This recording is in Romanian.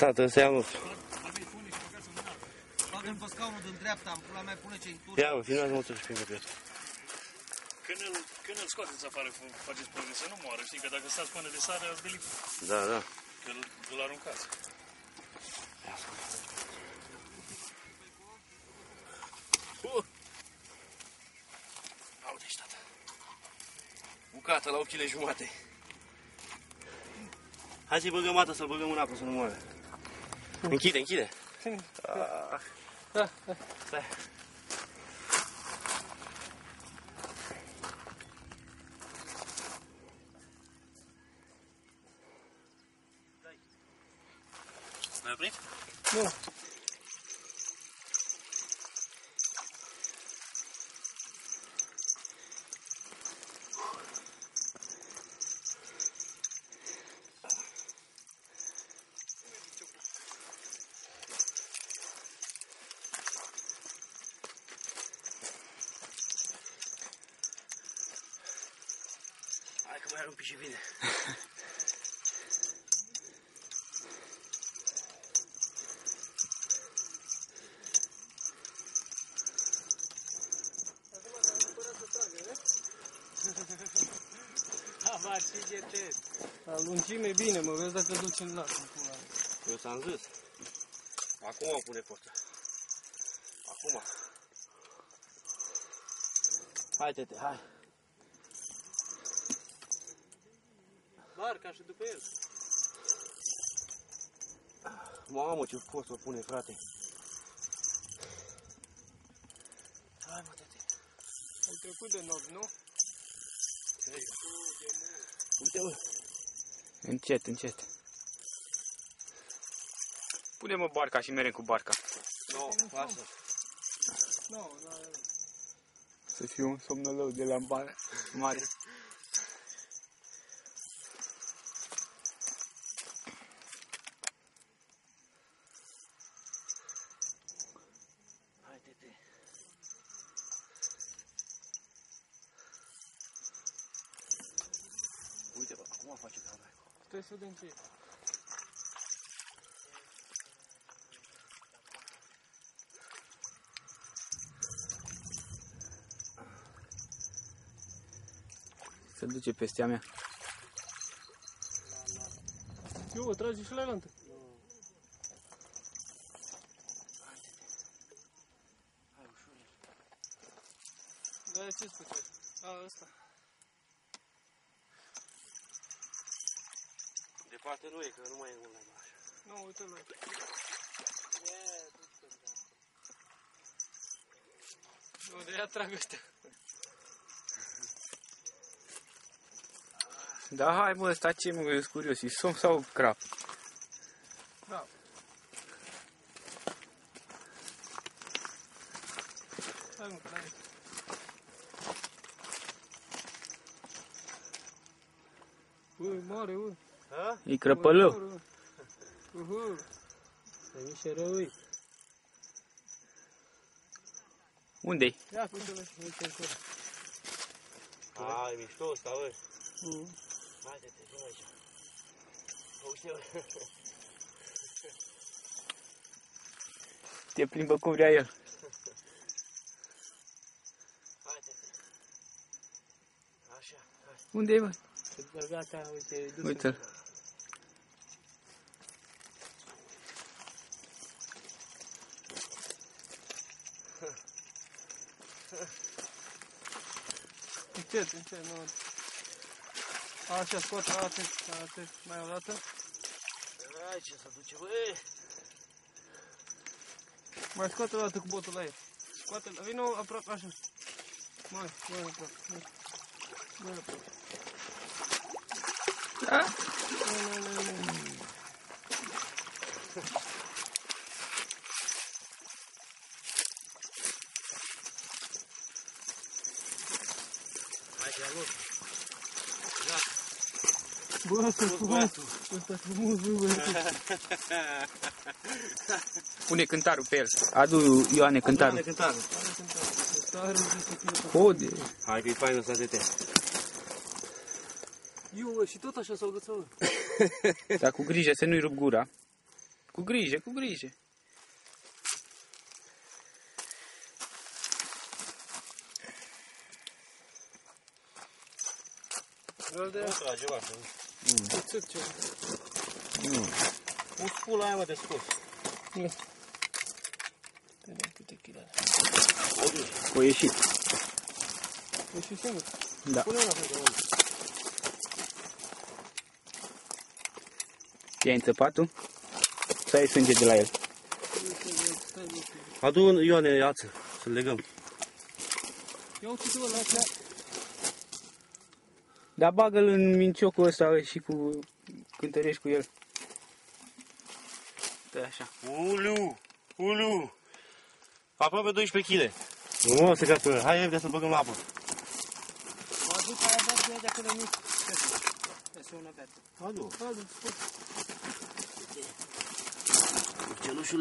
Tată, ăsta e al nostru. Bagă-l pe scaunul din dreapta, în pula mea, pune ce-i tur. Ia, filmează motorul și pe asta. Când îl scoateți afară, faceți progres să nu moară, știi? Că dacă stați până de sare, ați delit. Da, da. Că îl aruncați. Aude-și, tată. Bucată la 8 kg jumate. Hai să-i băgăm ata, să-l băgăm în apă, să nu moară. Închide, închide. Da. Stai. L-ai oprit? Nu. Hai că mai are un pic și vine. La lungime bine, mă, vezi dacă duci în lac. Eu ți-am zis. Acum o pune posta. Acum. Hai, tete, hai. Barca și după el. Mamă, ce post o pune, frate. Hai, mă, tete. Ai trecut de nord, nu? Uite, mă. Încet, încet. Pune-mă barca și merem cu barca. Nu, lasă. Nu, Să fiu un somnolău de la mare. Hai, tete. Uite, bă, acum face ca dracu. trebuie să vedem ce e. Se duce peste a mea. Eu o tragi și la elantă. Hai, ușor. Da, ce-ți făceai? A, ăsta. Departe nu e, că nu mai e mult la așa. Nu, uite-l la. Nu, de ea trag ăștia. Da, hai mă, ăsta ce mă, eu sunt curios, e somn sau crap? Da. Hai mă, hai. Ui, mare, ui. Ha? E crăpălău. Veni și răui. Unde-i? Ia, uite-l și uite încolo. Hai, mișto ăsta, băi. Haide-te, vin aici. Uite, bă. Te plimbă cum vrea el. Haide-te. Așa, hai. Unde-i, mă? Gata, uite, dus. Uite-l. Încet, încet, nu. Așa, scoate, atât, mai o dată. Hai, ce să duce, băi. Mai scoate o dată cu botul la el. Scoate-l, vină aproape, așa. Mai aproape, mai aproape. Da? Nu. Hai, te-a luat. Bă, ăsta frumos, ăsta frumos, bă. Pune cântarul pe el. Adu, Ioane, cântarul. Ioane, cântarul. Hode. Hai, că-i fain ăsta, tete. Eu, și tot așa s-au găsat, bă. Dar cu grijă să nu-i rup gura. Cu grijă, cu grijă. Îl de Nu trage, va, să țât ceva. nu spula aia, mă, de scos. Ia. Te dăm câte chilele. O ieșit. E și singur. Da. Pune-o la fel de mult. I-ai înțepat-o? Să ai sânge de la el. Adu, Ioane, iață, să-l legăm. Ia uite-te-o la cea. Dar bagă-l în minciocul ăsta și cu cântărești cu el. Da, așa. Ulu. Aproape 12 kg. Nu, se captură. Hai repede să-l băgăm la apă. Mă aduc aia dat de acolo mic. Ia una beată. Adu. Adu, spune. Celușule.